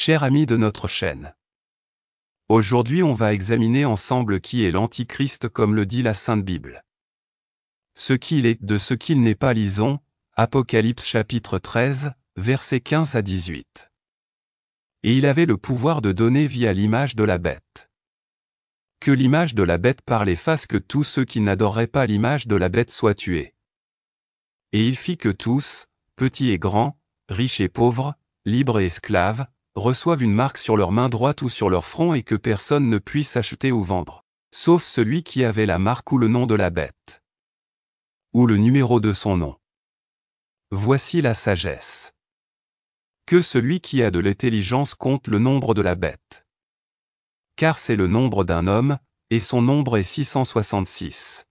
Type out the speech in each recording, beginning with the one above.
Chers amis de notre chaîne. Aujourd'hui on va examiner ensemble qui est l'Antichrist comme le dit la Sainte Bible. Ce qu'il est, de ce qu'il n'est pas, lisons, Apocalypse chapitre 13, versets 15 à 18. Et il avait le pouvoir de donner vie à l'image de la bête. Que l'image de la bête parle et fasse que tous ceux qui n'adoreraient pas l'image de la bête soient tués. Et il fit que tous, petits et grands, riches et pauvres, libres et esclaves, reçoivent une marque sur leur main droite ou sur leur front et que personne ne puisse acheter ou vendre, sauf celui qui avait la marque ou le nom de la bête, ou le numéro de son nom. Voici la sagesse. Que celui qui a de l'intelligence compte le nombre de la bête. Car c'est le nombre d'un homme, et son nombre est 666.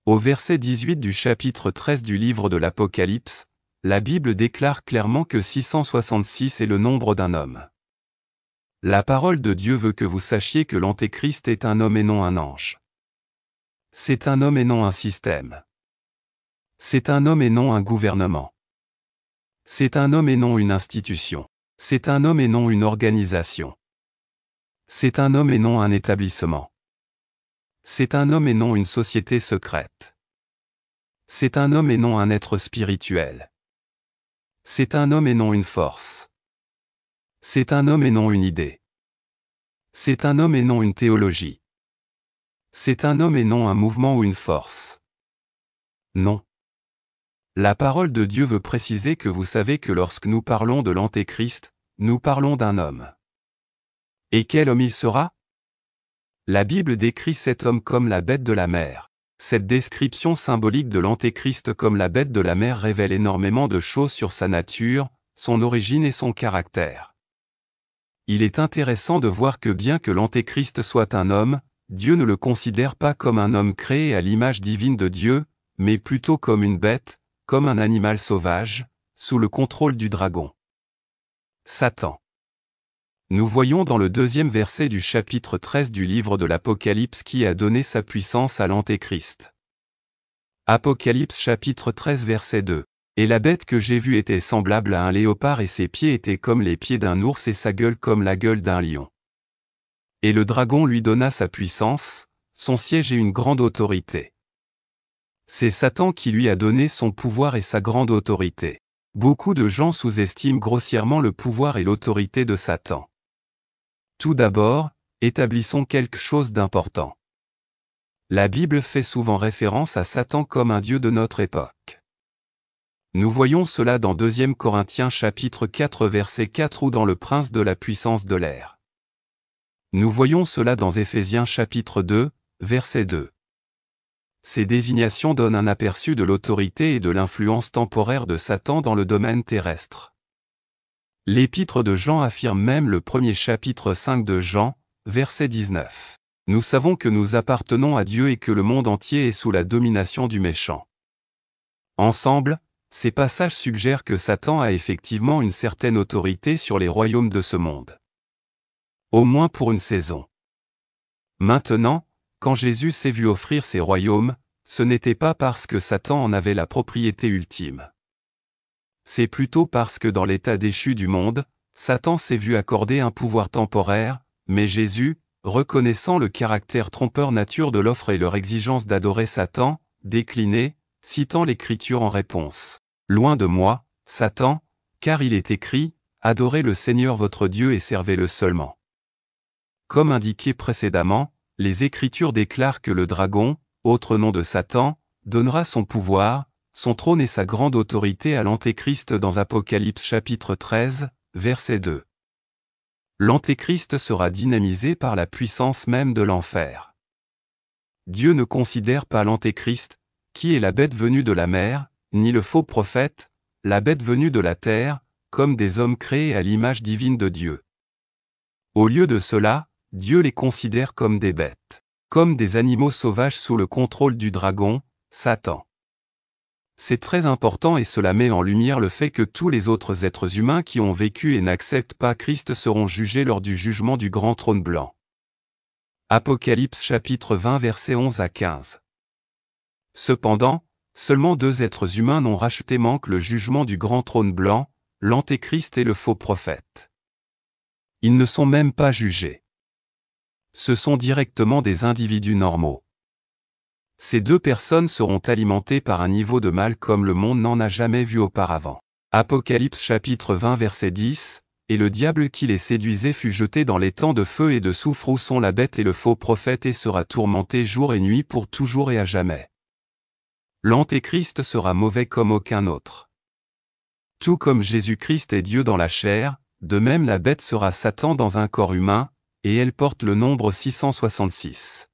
Au verset 18 du chapitre 13 du livre de l'Apocalypse, la Bible déclare clairement que 666 est le nombre d'un homme. La parole de Dieu veut que vous sachiez que l'Antéchrist est un homme et non un ange. C'est un homme et non un système. C'est un homme et non un gouvernement. C'est un homme et non une institution. C'est un homme et non une organisation. C'est un homme et non un établissement. C'est un homme et non une société secrète. C'est un homme et non un être spirituel. C'est un homme et non une force. C'est un homme et non une idée. C'est un homme et non une théologie. C'est un homme et non un mouvement ou une force. Non. La parole de Dieu veut préciser que vous savez que lorsque nous parlons de l'Antéchrist, nous parlons d'un homme. Et quel homme il sera? La Bible décrit cet homme comme la bête de la mer. Cette description symbolique de l'Antéchrist comme la bête de la mer révèle énormément de choses sur sa nature, son origine et son caractère. Il est intéressant de voir que bien que l'Antéchrist soit un homme, Dieu ne le considère pas comme un homme créé à l'image divine de Dieu, mais plutôt comme une bête, comme un animal sauvage, sous le contrôle du dragon. Satan. Nous voyons dans le deuxième verset du chapitre 13 du livre de l'Apocalypse qui a donné sa puissance à l'Antéchrist. Apocalypse chapitre 13 verset 2. Et la bête que j'ai vue était semblable à un léopard et ses pieds étaient comme les pieds d'un ours et sa gueule comme la gueule d'un lion. Et le dragon lui donna sa puissance, son siège et une grande autorité. C'est Satan qui lui a donné son pouvoir et sa grande autorité. Beaucoup de gens sous-estiment grossièrement le pouvoir et l'autorité de Satan. Tout d'abord, établissons quelque chose d'important. La Bible fait souvent référence à Satan comme un dieu de notre époque. Nous voyons cela dans 2 Corinthiens chapitre 4 verset 4 ou dans le prince de la puissance de l'air. Nous voyons cela dans Éphésiens chapitre 2, verset 2. Ces désignations donnent un aperçu de l'autorité et de l'influence temporaire de Satan dans le domaine terrestre. L'épître de Jean affirme même le premier chapitre 5 de Jean, verset 19. Nous savons que nous appartenons à Dieu et que le monde entier est sous la domination du méchant. Ensemble, ces passages suggèrent que Satan a effectivement une certaine autorité sur les royaumes de ce monde. Au moins pour une saison. Maintenant, quand Jésus s'est vu offrir ces royaumes, ce n'était pas parce que Satan en avait la propriété ultime. C'est plutôt parce que dans l'état déchu du monde, Satan s'est vu accorder un pouvoir temporaire, mais Jésus, reconnaissant le caractère trompeur nature de l'offre et leur exigence d'adorer Satan, déclinait, citant l'Écriture en réponse. « Loin de moi, Satan, car il est écrit, adorez le Seigneur votre Dieu et servez-le seulement. » Comme indiqué précédemment, les Écritures déclarent que le dragon, autre nom de Satan, donnera son pouvoir, son trône et sa grande autorité à l'Antéchrist dans Apocalypse chapitre 13, verset 2. L'Antéchrist sera dynamisé par la puissance même de l'enfer. Dieu ne considère pas l'Antéchrist, qui est la bête venue de la mer, ni le faux prophète, la bête venue de la terre, comme des hommes créés à l'image divine de Dieu. Au lieu de cela, Dieu les considère comme des bêtes, comme des animaux sauvages sous le contrôle du dragon, Satan. C'est très important et cela met en lumière le fait que tous les autres êtres humains qui ont vécu et n'acceptent pas Christ seront jugés lors du jugement du grand trône blanc. Apocalypse chapitre 20 versets 11 à 15. Cependant, seulement 2 êtres humains non rachetés manquent le jugement du grand trône blanc, l'Antéchrist et le faux prophète. Ils ne sont même pas jugés. Ce sont directement des individus normaux. Ces deux personnes seront alimentées par un niveau de mal comme le monde n'en a jamais vu auparavant. Apocalypse chapitre 20 verset 10, « Et le diable qui les séduisait fut jeté dans les temps de feu et de soufre où sont la bête et le faux prophète et sera tourmenté jour et nuit pour toujours et à jamais. » L'Antéchrist sera mauvais comme aucun autre. Tout comme Jésus-Christ est Dieu dans la chair, de même la bête sera Satan dans un corps humain, et elle porte le nombre 666.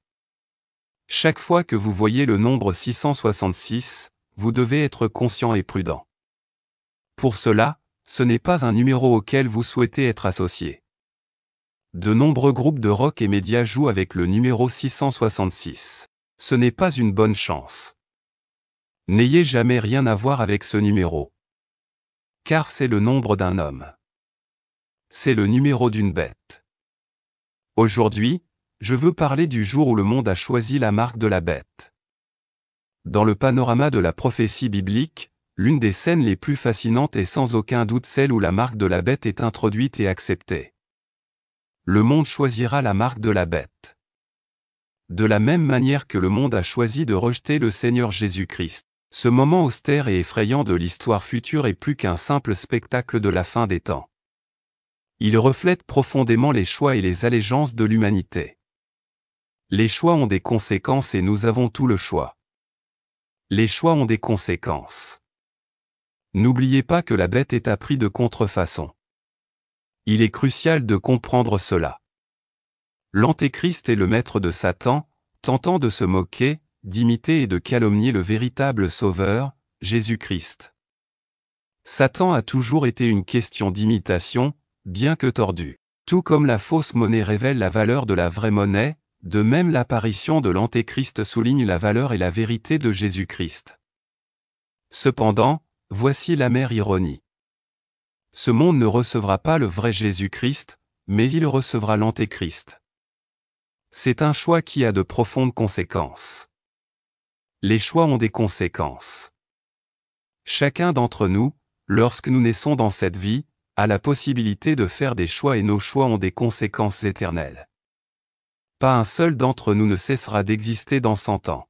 Chaque fois que vous voyez le nombre 666, vous devez être conscient et prudent. Pour cela, ce n'est pas un numéro auquel vous souhaitez être associé. De nombreux groupes de rock et médias jouent avec le numéro 666. Ce n'est pas une bonne chance. N'ayez jamais rien à voir avec ce numéro. Car c'est le nombre d'un homme. C'est le numéro d'une bête. Aujourd'hui, je veux parler du jour où le monde a choisi la marque de la bête. Dans le panorama de la prophétie biblique, l'une des scènes les plus fascinantes est sans aucun doute celle où la marque de la bête est introduite et acceptée. Le monde choisira la marque de la bête. De la même manière que le monde a choisi de rejeter le Seigneur Jésus-Christ, ce moment austère et effrayant de l'histoire future est plus qu'un simple spectacle de la fin des temps. Il reflète profondément les choix et les allégeances de l'humanité. Les choix ont des conséquences et nous avons tout le choix. Les choix ont des conséquences. N'oubliez pas que la bête est appris de contrefaçon. Il est crucial de comprendre cela. L'Antéchrist est le maître de Satan, tentant de se moquer, d'imiter et de calomnier le véritable Sauveur, Jésus-Christ. Satan a toujours été une question d'imitation, bien que tordue. Tout comme la fausse monnaie révèle la valeur de la vraie monnaie, de même l'apparition de l'Antéchrist souligne la valeur et la vérité de Jésus-Christ. Cependant, voici l'amère ironie. Ce monde ne recevra pas le vrai Jésus-Christ, mais il recevra l'Antéchrist. C'est un choix qui a de profondes conséquences. Les choix ont des conséquences. Chacun d'entre nous, lorsque nous naissons dans cette vie, a la possibilité de faire des choix et nos choix ont des conséquences éternelles. Pas un seul d'entre nous ne cessera d'exister dans 100 ans.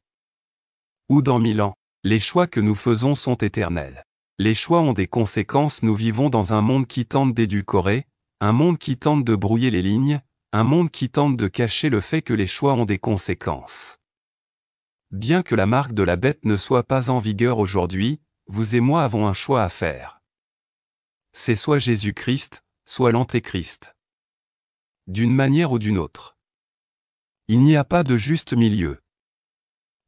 Ou dans 1000 ans. Les choix que nous faisons sont éternels. Les choix ont des conséquences. Nous vivons dans un monde qui tente d'édulcorer, un monde qui tente de brouiller les lignes, un monde qui tente de cacher le fait que les choix ont des conséquences. Bien que la marque de la bête ne soit pas en vigueur aujourd'hui, vous et moi avons un choix à faire. C'est soit Jésus-Christ, soit l'Antéchrist. D'une manière ou d'une autre. Il n'y a pas de juste milieu.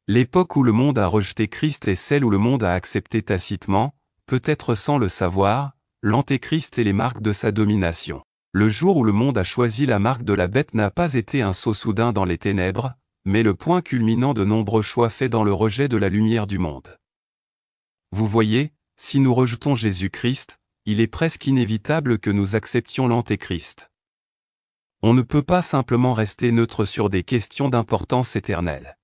L'époque où le monde a rejeté Christ est celle où le monde a accepté tacitement, peut-être sans le savoir, l'Antéchrist et les marques de sa domination. Le jour où le monde a choisi la marque de la bête n'a pas été un saut soudain dans les ténèbres, mais le point culminant de nombreux choix faits dans le rejet de la lumière du monde. Vous voyez, si nous rejetons Jésus-Christ, il est presque inévitable que nous acceptions l'Antéchrist. On ne peut pas simplement rester neutre sur des questions d'importance éternelle.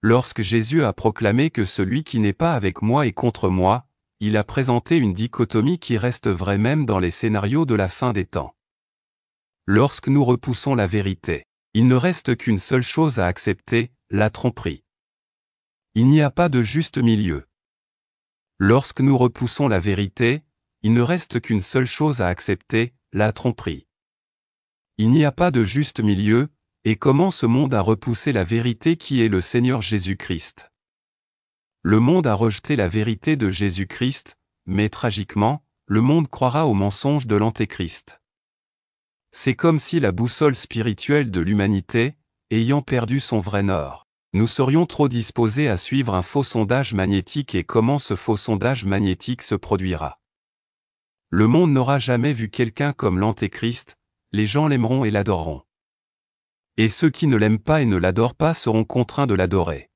Lorsque Jésus a proclamé que celui qui n'est pas avec moi est contre moi, il a présenté une dichotomie qui reste vraie même dans les scénarios de la fin des temps. Lorsque nous repoussons la vérité, il ne reste qu'une seule chose à accepter, la tromperie. Il n'y a pas de juste milieu. Lorsque nous repoussons la vérité, il ne reste qu'une seule chose à accepter, la tromperie. Il n'y a pas de juste milieu, et comment ce monde a repoussé la vérité qui est le Seigneur Jésus-Christ. Le monde a rejeté la vérité de Jésus-Christ, mais tragiquement, le monde croira au mensonge de l'Antéchrist. C'est comme si la boussole spirituelle de l'humanité, ayant perdu son vrai nord, nous serions trop disposés à suivre un faux sondage magnétique et comment ce faux sondage magnétique se produira. Le monde n'aura jamais vu quelqu'un comme l'Antéchrist, les gens l'aimeront et l'adoreront. Et ceux qui ne l'aiment pas et ne l'adorent pas seront contraints de l'adorer.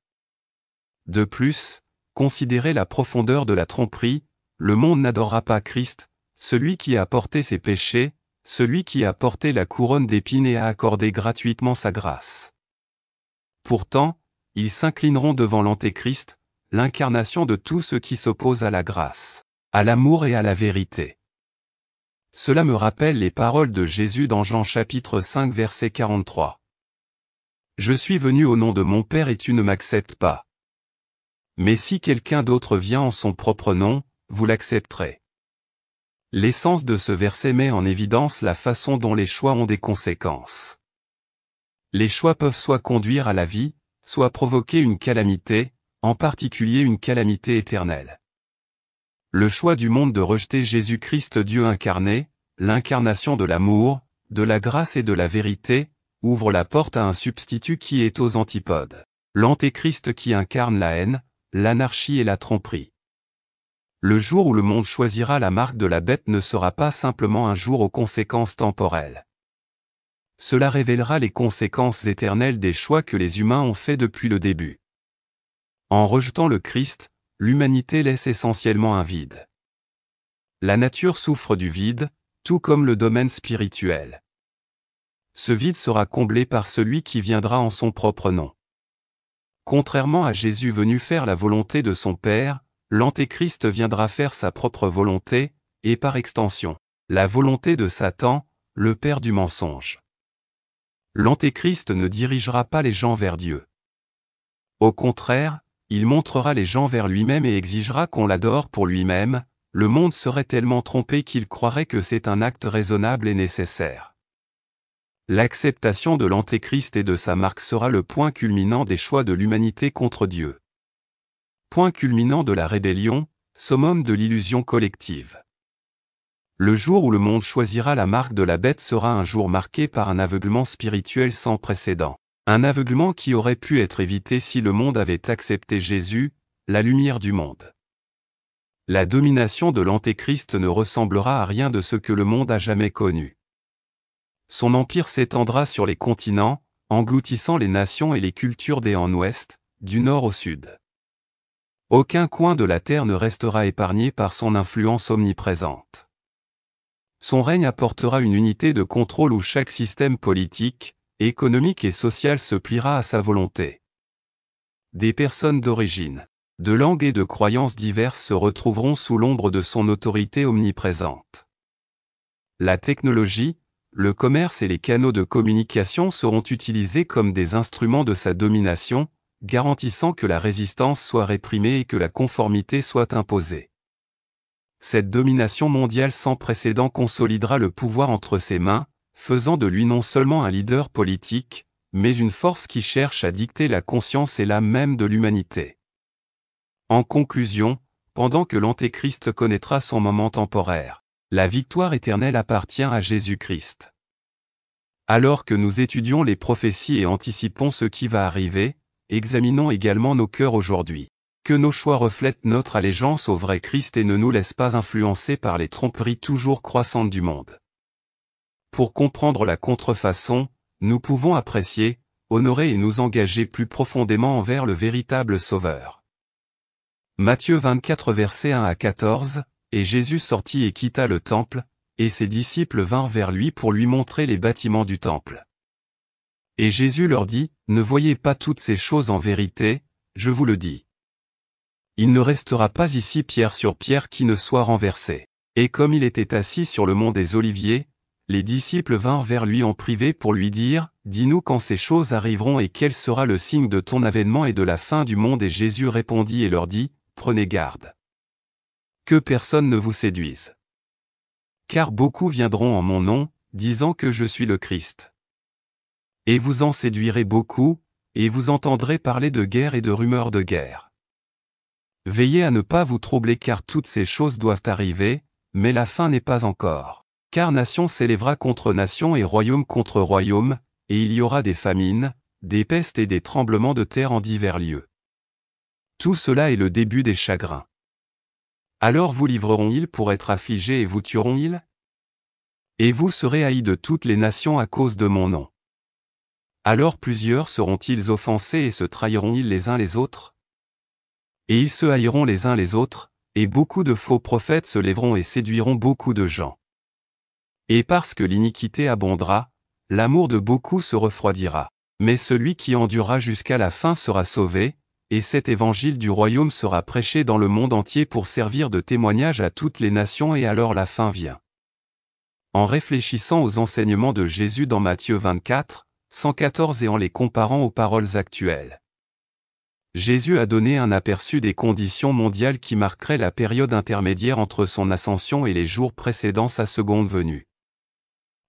De plus, considérez la profondeur de la tromperie, le monde n'adorera pas Christ, celui qui a porté ses péchés, celui qui a porté la couronne d'épines et a accordé gratuitement sa grâce. Pourtant, ils s'inclineront devant l'Antéchrist, l'incarnation de tout ce qui s'oppose à la grâce, à l'amour et à la vérité. Cela me rappelle les paroles de Jésus dans Jean chapitre 5 verset 43. Je suis venu au nom de mon Père et tu ne m'acceptes pas. Mais si quelqu'un d'autre vient en son propre nom, vous l'accepterez. L'essence de ce verset met en évidence la façon dont les choix ont des conséquences. Les choix peuvent soit conduire à la vie, soit provoquer une calamité, en particulier une calamité éternelle. Le choix du monde de rejeter Jésus-Christ Dieu incarné, l'incarnation de l'amour, de la grâce et de la vérité, ouvre la porte à un substitut qui est aux antipodes. L'Antéchrist qui incarne la haine, l'anarchie et la tromperie. Le jour où le monde choisira la marque de la bête ne sera pas simplement un jour aux conséquences temporelles. Cela révélera les conséquences éternelles des choix que les humains ont faits depuis le début. En rejetant le Christ, l'humanité laisse essentiellement un vide. La nature souffre du vide, tout comme le domaine spirituel. Ce vide sera comblé par celui qui viendra en son propre nom. Contrairement à Jésus venu faire la volonté de son Père, l'Antéchrist viendra faire sa propre volonté, et par extension, la volonté de Satan, le père du mensonge. L'Antéchrist ne dirigera pas les gens vers Dieu. Au contraire, il montrera les gens vers lui-même et exigera qu'on l'adore pour lui-même. Le monde serait tellement trompé qu'il croirait que c'est un acte raisonnable et nécessaire. L'acceptation de l'Antéchrist et de sa marque sera le point culminant des choix de l'humanité contre Dieu. Point culminant de la rébellion, summum de l'illusion collective. Le jour où le monde choisira la marque de la bête sera un jour marqué par un aveuglement spirituel sans précédent. Un aveuglement qui aurait pu être évité si le monde avait accepté Jésus, la lumière du monde. La domination de l'Antéchrist ne ressemblera à rien de ce que le monde a jamais connu. Son empire s'étendra sur les continents, engloutissant les nations et les cultures des en ouest, du nord au sud. Aucun coin de la terre ne restera épargné par son influence omniprésente. Son règne apportera une unité de contrôle où chaque système politique, économique et social se pliera à sa volonté. Des personnes d'origine, de langues et de croyances diverses se retrouveront sous l'ombre de son autorité omniprésente. La technologie, le commerce et les canaux de communication seront utilisés comme des instruments de sa domination, garantissant que la résistance soit réprimée et que la conformité soit imposée. Cette domination mondiale sans précédent consolidera le pouvoir entre ses mains, faisant de lui non seulement un leader politique, mais une force qui cherche à dicter la conscience et l'âme même de l'humanité. En conclusion, pendant que l'Antéchrist connaîtra son moment temporaire, la victoire éternelle appartient à Jésus-Christ. Alors que nous étudions les prophéties et anticipons ce qui va arriver, examinons également nos cœurs aujourd'hui. Que nos choix reflètent notre allégeance au vrai Christ et ne nous laissent pas influencer par les tromperies toujours croissantes du monde. Pour comprendre la contrefaçon, nous pouvons apprécier, honorer et nous engager plus profondément envers le véritable Sauveur. Matthieu 24 versets 1 à 14, et Jésus sortit et quitta le temple, et ses disciples vinrent vers lui pour lui montrer les bâtiments du temple. Et Jésus leur dit, « Ne voyez pas toutes ces choses en vérité, je vous le dis. Il ne restera pas ici pierre sur pierre qui ne soit renversée. » Et comme il était assis sur le mont des Oliviers, les disciples vinrent vers lui en privé pour lui dire, « Dis-nous quand ces choses arriveront et quel sera le signe de ton avènement et de la fin du monde. » Et Jésus répondit et leur dit, « Prenez garde. Que personne ne vous séduise. Car beaucoup viendront en mon nom, disant que je suis le Christ. Et vous en séduirez beaucoup, et vous entendrez parler de guerre et de rumeurs de guerre. Veillez à ne pas vous troubler car toutes ces choses doivent arriver, mais la fin n'est pas encore. Car nation s'élèvera contre nation et royaume contre royaume, et il y aura des famines, des pestes et des tremblements de terre en divers lieux. Tout cela est le début des chagrins. Alors vous livreront-ils pour être affligés et vous tueront-ils? Et vous serez haïs de toutes les nations à cause de mon nom. Alors plusieurs seront-ils offensés et se trahiront-ils les uns les autres? Et ils se haïront les uns les autres, et beaucoup de faux prophètes se lèveront et séduiront beaucoup de gens. Et parce que l'iniquité abondera, l'amour de beaucoup se refroidira. Mais celui qui endurera jusqu'à la fin sera sauvé, et cet évangile du royaume sera prêché dans le monde entier pour servir de témoignage à toutes les nations et alors la fin vient. En réfléchissant aux enseignements de Jésus dans Matthieu 24, 114 et en les comparant aux paroles actuelles. Jésus a donné un aperçu des conditions mondiales qui marqueraient la période intermédiaire entre son ascension et les jours précédant sa seconde venue.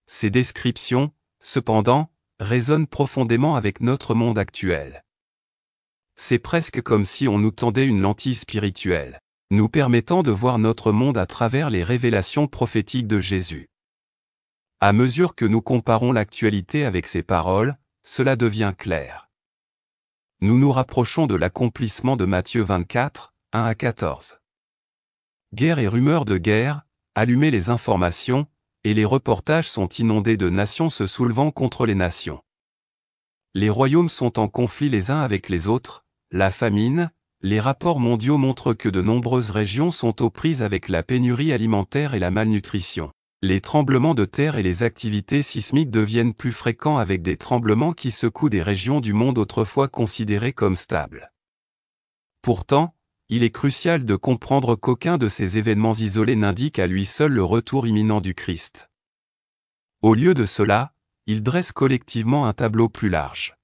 Ces descriptions, cependant, résonnent profondément avec notre monde actuel. C'est presque comme si on nous tendait une lentille spirituelle, nous permettant de voir notre monde à travers les révélations prophétiques de Jésus. À mesure que nous comparons l'actualité avec ces paroles, cela devient clair. Nous nous rapprochons de l'accomplissement de Matthieu 24, 1 à 14. Guerre et rumeurs de guerre, allumez les informations, et les reportages sont inondés de nations se soulevant contre les nations. Les royaumes sont en conflit les uns avec les autres, la famine, les rapports mondiaux montrent que de nombreuses régions sont aux prises avec la pénurie alimentaire et la malnutrition. Les tremblements de terre et les activités sismiques deviennent plus fréquents avec des tremblements qui secouent des régions du monde autrefois considérées comme stables. Pourtant, il est crucial de comprendre qu'aucun de ces événements isolés n'indique à lui seul le retour imminent du Christ. Au lieu de cela, il dresse collectivement un tableau plus large.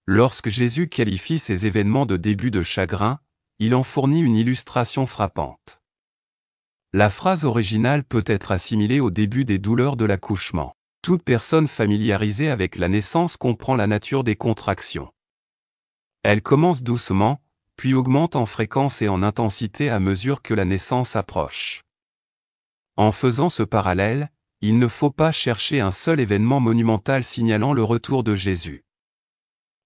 Lorsque Jésus qualifie ces événements de début de chagrin, il en fournit une illustration frappante. La phrase originale peut être assimilée au début des douleurs de l'accouchement. Toute personne familiarisée avec la naissance comprend la nature des contractions. Elles commencent doucement, puis augmentent en fréquence et en intensité à mesure que la naissance approche. En faisant ce parallèle, il ne faut pas chercher un seul événement monumental signalant le retour de Jésus.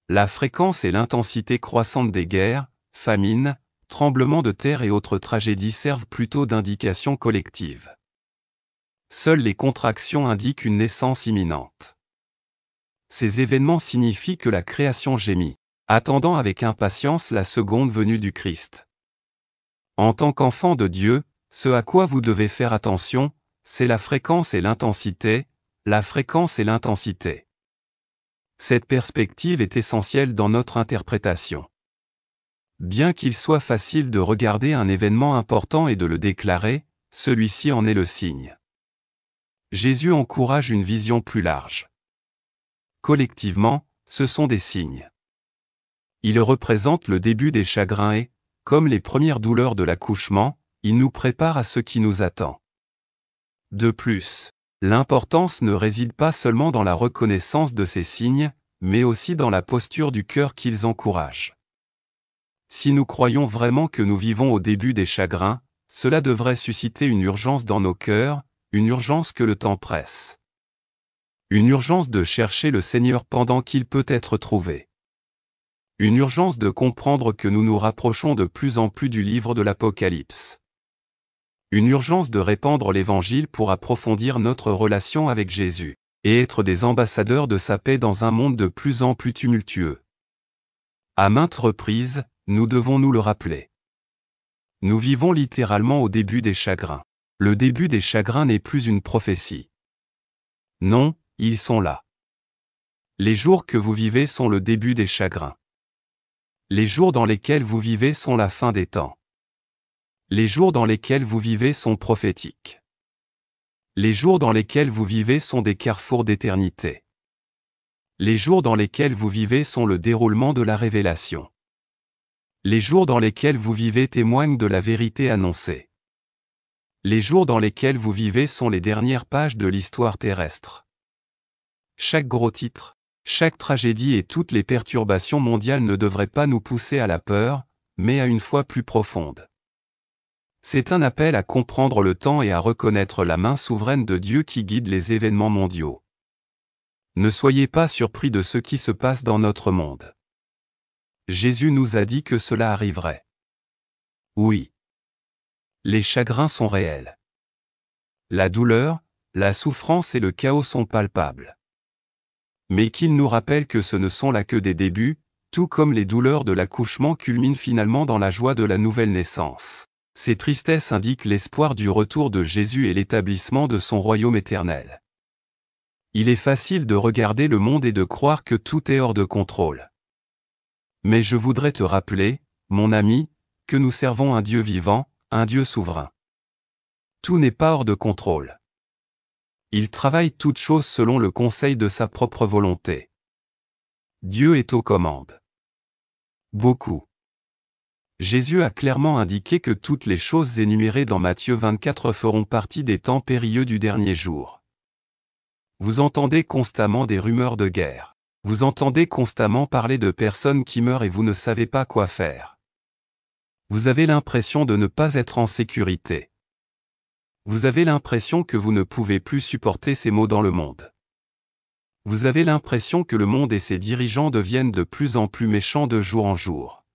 La fréquence et l'intensité croissante des guerres, famines, tremblements de terre et autres tragédies servent plutôt d'indications collectives. Seules les contractions indiquent une naissance imminente. Ces événements signifient que la création gémit, attendant avec impatience la seconde venue du Christ. En tant qu'enfant de Dieu, ce à quoi vous devez faire attention, c'est la fréquence et l'intensité, la fréquence et l'intensité. Cette perspective est essentielle dans notre interprétation. Bien qu'il soit facile de regarder un événement important et de le déclarer, celui-ci en est le signe. Jésus encourage une vision plus large. Collectivement, ce sont des signes. Ils représentent le début des chagrins et, comme les premières douleurs de l'accouchement, ils nous préparent à ce qui nous attend. De plus, l'importance ne réside pas seulement dans la reconnaissance de ces signes, mais aussi dans la posture du cœur qu'ils encouragent. Si nous croyons vraiment que nous vivons au début des chagrins, cela devrait susciter une urgence dans nos cœurs, une urgence que le temps presse. Une urgence de chercher le Seigneur pendant qu'il peut être trouvé. Une urgence de comprendre que nous nous rapprochons de plus en plus du livre de l'Apocalypse. Une urgence de répandre l'Évangile pour approfondir notre relation avec Jésus, et être des ambassadeurs de sa paix dans un monde de plus en plus tumultueux. À maintes reprises, nous devons nous le rappeler. Nous vivons littéralement au début des chagrins. Le début des chagrins n'est plus une prophétie. Non, ils sont là. Les jours que vous vivez sont le début des chagrins. Les jours dans lesquels vous vivez sont la fin des temps. Les jours dans lesquels vous vivez sont prophétiques. Les jours dans lesquels vous vivez sont des carrefours d'éternité. Les jours dans lesquels vous vivez sont le déroulement de la révélation. Les jours dans lesquels vous vivez témoignent de la vérité annoncée. Les jours dans lesquels vous vivez sont les dernières pages de l'histoire terrestre. Chaque gros titre, chaque tragédie et toutes les perturbations mondiales ne devraient pas nous pousser à la peur, mais à une foi plus profonde. C'est un appel à comprendre le temps et à reconnaître la main souveraine de Dieu qui guide les événements mondiaux. Ne soyez pas surpris de ce qui se passe dans notre monde. Jésus nous a dit que cela arriverait. Oui. Les chagrins sont réels. La douleur, la souffrance et le chaos sont palpables. Mais qu'il nous rappelle que ce ne sont là que des débuts, tout comme les douleurs de l'accouchement culminent finalement dans la joie de la nouvelle naissance. Ces tristesses indiquent l'espoir du retour de Jésus et l'établissement de son royaume éternel. Il est facile de regarder le monde et de croire que tout est hors de contrôle. Mais je voudrais te rappeler, mon ami, que nous servons un Dieu vivant, un Dieu souverain. Tout n'est pas hors de contrôle. Il travaille toutes choses selon le conseil de sa propre volonté. Dieu est aux commandes. Beaucoup. Jésus a clairement indiqué que toutes les choses énumérées dans Matthieu 24 feront partie des temps périlleux du dernier jour. Vous entendez constamment des rumeurs de guerre. Vous entendez constamment parler de personnes qui meurent et vous ne savez pas quoi faire. Vous avez l'impression de ne pas être en sécurité. Vous avez l'impression que vous ne pouvez plus supporter ces maux dans le monde. Vous avez l'impression que le monde et ses dirigeants deviennent de plus en plus méchants de jour en jour.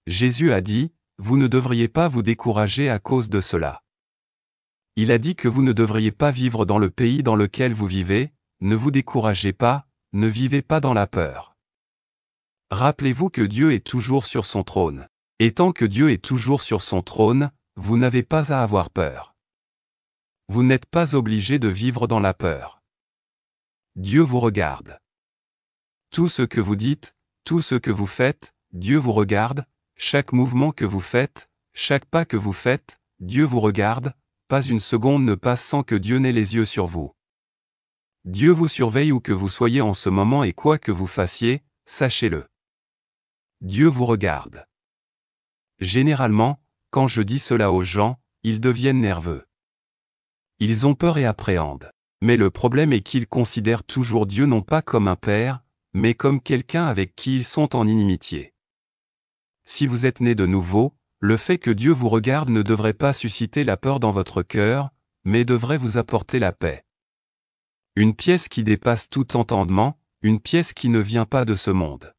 Jésus a dit, vous ne devriez pas vous décourager à cause de cela. Il a dit que vous ne devriez pas vivre dans le pays dans lequel vous vivez, ne vous découragez pas, ne vivez pas dans la peur. Rappelez-vous que Dieu est toujours sur son trône. Et tant que Dieu est toujours sur son trône, vous n'avez pas à avoir peur. Vous n'êtes pas obligé de vivre dans la peur. Dieu vous regarde. Tout ce que vous dites, tout ce que vous faites, Dieu vous regarde. Chaque mouvement que vous faites, chaque pas que vous faites, Dieu vous regarde, pas une seconde ne passe sans que Dieu n'ait les yeux sur vous. Dieu vous surveille où que vous soyez en ce moment et quoi que vous fassiez, sachez-le. Dieu vous regarde. Généralement, quand je dis cela aux gens, ils deviennent nerveux. Ils ont peur et appréhendent. Mais le problème est qu'ils considèrent toujours Dieu non pas comme un père, mais comme quelqu'un avec qui ils sont en inimitié. Si vous êtes né de nouveau, le fait que Dieu vous regarde ne devrait pas susciter la peur dans votre cœur, mais devrait vous apporter la paix. Une pièce qui dépasse tout entendement, une pièce qui ne vient pas de ce monde.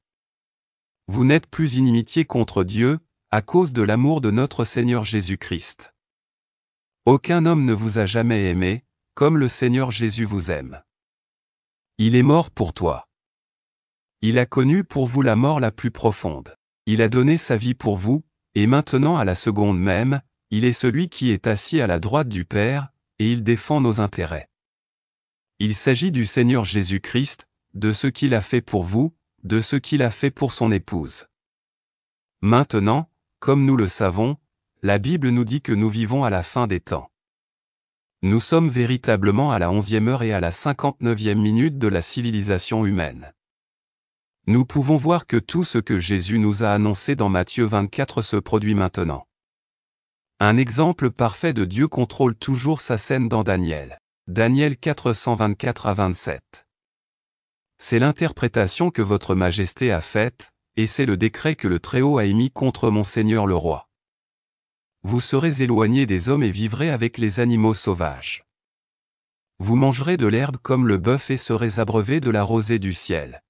Vous n'êtes plus inimitié contre Dieu, à cause de l'amour de notre Seigneur Jésus-Christ. Aucun homme ne vous a jamais aimé, comme le Seigneur Jésus vous aime. Il est mort pour toi. Il a connu pour vous la mort la plus profonde. Il a donné sa vie pour vous, et maintenant à la seconde même, il est celui qui est assis à la droite du Père, et il défend nos intérêts. Il s'agit du Seigneur Jésus-Christ, de ce qu'il a fait pour vous, de ce qu'il a fait pour son épouse. Maintenant, comme nous le savons, la Bible nous dit que nous vivons à la fin des temps. Nous sommes véritablement à la 11e heure et à la 59e minute de la civilisation humaine. Nous pouvons voir que tout ce que Jésus nous a annoncé dans Matthieu 24 se produit maintenant. Un exemple parfait de Dieu contrôle toujours sa scène dans Daniel. Daniel 424 à 27. C'est l'interprétation que votre Majesté a faite, et c'est le décret que le Très-Haut a émis contre mon Seigneur le roi. Vous serez éloignés des hommes et vivrez avec les animaux sauvages. Vous mangerez de l'herbe comme le bœuf et serez abreuvés de la rosée du ciel.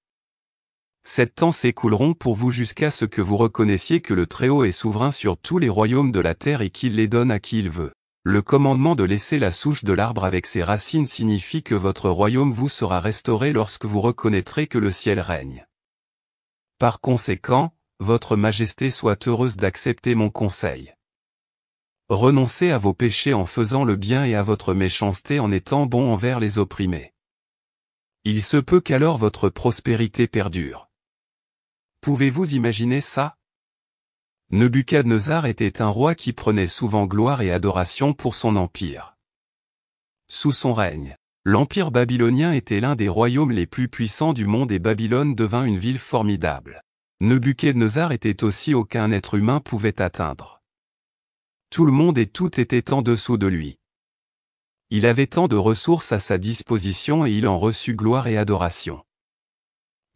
7 temps s'écouleront pour vous jusqu'à ce que vous reconnaissiez que le Très-Haut est souverain sur tous les royaumes de la terre et qu'il les donne à qui il veut. Le commandement de laisser la souche de l'arbre avec ses racines signifie que votre royaume vous sera restauré lorsque vous reconnaîtrez que le ciel règne. Par conséquent, votre Majesté soit heureuse d'accepter mon conseil. Renoncez à vos péchés en faisant le bien et à votre méchanceté en étant bon envers les opprimés. Il se peut qu'alors votre prospérité perdure. Pouvez-vous imaginer ça? Nebuchadnezzar était un roi qui prenait souvent gloire et adoration pour son empire. Sous son règne, l'empire babylonien était l'un des royaumes les plus puissants du monde et Babylone devint une ville formidable. Nebuchadnezzar était aussi aucun être humain pouvait atteindre. Tout le monde et tout était en dessous de lui. Il avait tant de ressources à sa disposition et il en reçut gloire et adoration.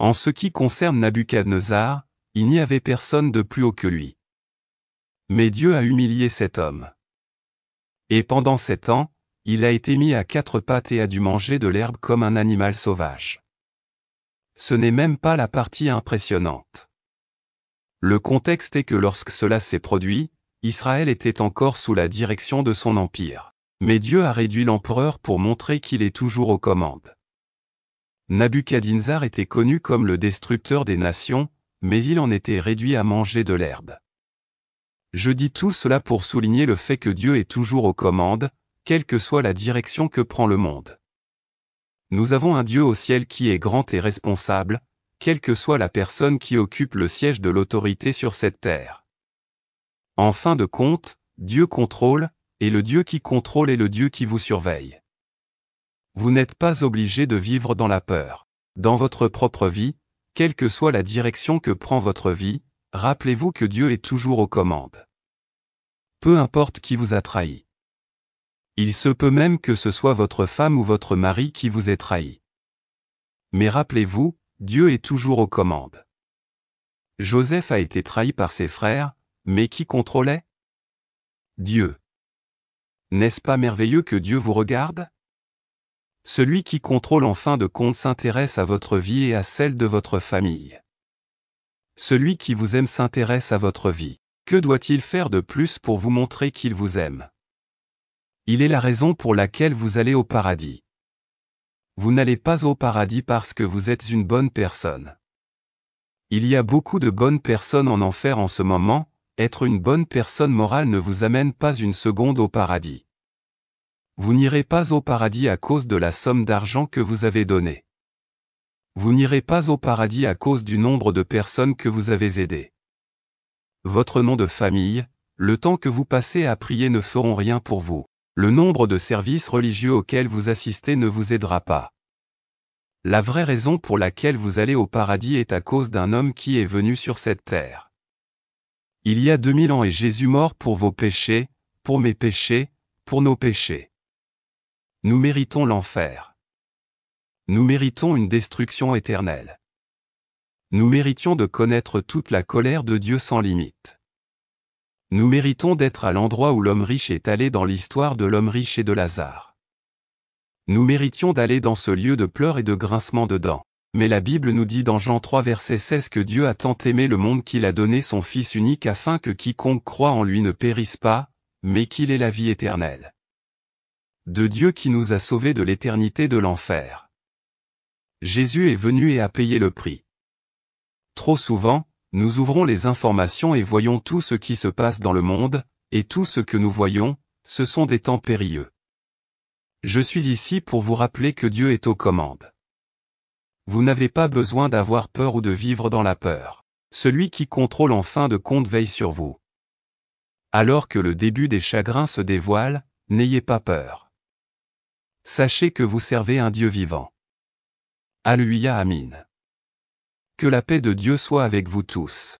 En ce qui concerne Nabuchodonosor, il n'y avait personne de plus haut que lui. Mais Dieu a humilié cet homme. Et pendant 7 ans, il a été mis à 4 pattes et a dû manger de l'herbe comme un animal sauvage. Ce n'est même pas la partie impressionnante. Le contexte est que lorsque cela s'est produit, Israël était encore sous la direction de son empire. Mais Dieu a réduit l'empereur pour montrer qu'il est toujours aux commandes. Nabuchodonosor était connu comme le destructeur des nations, mais il en était réduit à manger de l'herbe. Je dis tout cela pour souligner le fait que Dieu est toujours aux commandes, quelle que soit la direction que prend le monde. Nous avons un Dieu au ciel qui est grand et responsable, quelle que soit la personne qui occupe le siège de l'autorité sur cette terre. En fin de compte, Dieu contrôle, et le Dieu qui contrôle est le Dieu qui vous surveille. Vous n'êtes pas obligé de vivre dans la peur. Dans votre propre vie, quelle que soit la direction que prend votre vie, rappelez-vous que Dieu est toujours aux commandes. Peu importe qui vous a trahi. Il se peut même que ce soit votre femme ou votre mari qui vous ait trahi. Mais rappelez-vous, Dieu est toujours aux commandes. Joseph a été trahi par ses frères, mais qui contrôlait? Dieu. N'est-ce pas merveilleux que Dieu vous regarde? Celui qui contrôle en fin de compte s'intéresse à votre vie et à celle de votre famille. Celui qui vous aime s'intéresse à votre vie. Que doit-il faire de plus pour vous montrer qu'il vous aime? Il est la raison pour laquelle vous allez au paradis. Vous n'allez pas au paradis parce que vous êtes une bonne personne. Il y a beaucoup de bonnes personnes en enfer en ce moment, être une bonne personne morale ne vous amène pas une seconde au paradis. Vous n'irez pas au paradis à cause de la somme d'argent que vous avez donnée. Vous n'irez pas au paradis à cause du nombre de personnes que vous avez aidées. Votre nom de famille, le temps que vous passez à prier ne feront rien pour vous. Le nombre de services religieux auxquels vous assistez ne vous aidera pas. La vraie raison pour laquelle vous allez au paradis est à cause d'un homme qui est venu sur cette terre. Il y a 2000 ans et Jésus mort pour vos péchés, pour mes péchés, pour nos péchés. Nous méritons l'enfer. Nous méritons une destruction éternelle. Nous méritions de connaître toute la colère de Dieu sans limite. Nous méritons d'être à l'endroit où l'homme riche est allé dans l'histoire de l'homme riche et de Lazare. Nous méritions d'aller dans ce lieu de pleurs et de grincement de dents. Mais la Bible nous dit dans Jean 3 verset 16 que Dieu a tant aimé le monde qu'il a donné son Fils unique afin que quiconque croit en lui ne périsse pas, mais qu'il ait la vie éternelle. De Dieu qui nous a sauvés de l'éternité de l'enfer. Jésus est venu et a payé le prix. Trop souvent, nous ouvrons les informations et voyons tout ce qui se passe dans le monde, et tout ce que nous voyons, ce sont des temps périlleux. Je suis ici pour vous rappeler que Dieu est aux commandes. Vous n'avez pas besoin d'avoir peur ou de vivre dans la peur. Celui qui contrôle en fin de compte veille sur vous. Alors que le début des chagrins se dévoile, n'ayez pas peur. Sachez que vous servez un Dieu vivant. Alléluia, Amin. Que la paix de Dieu soit avec vous tous.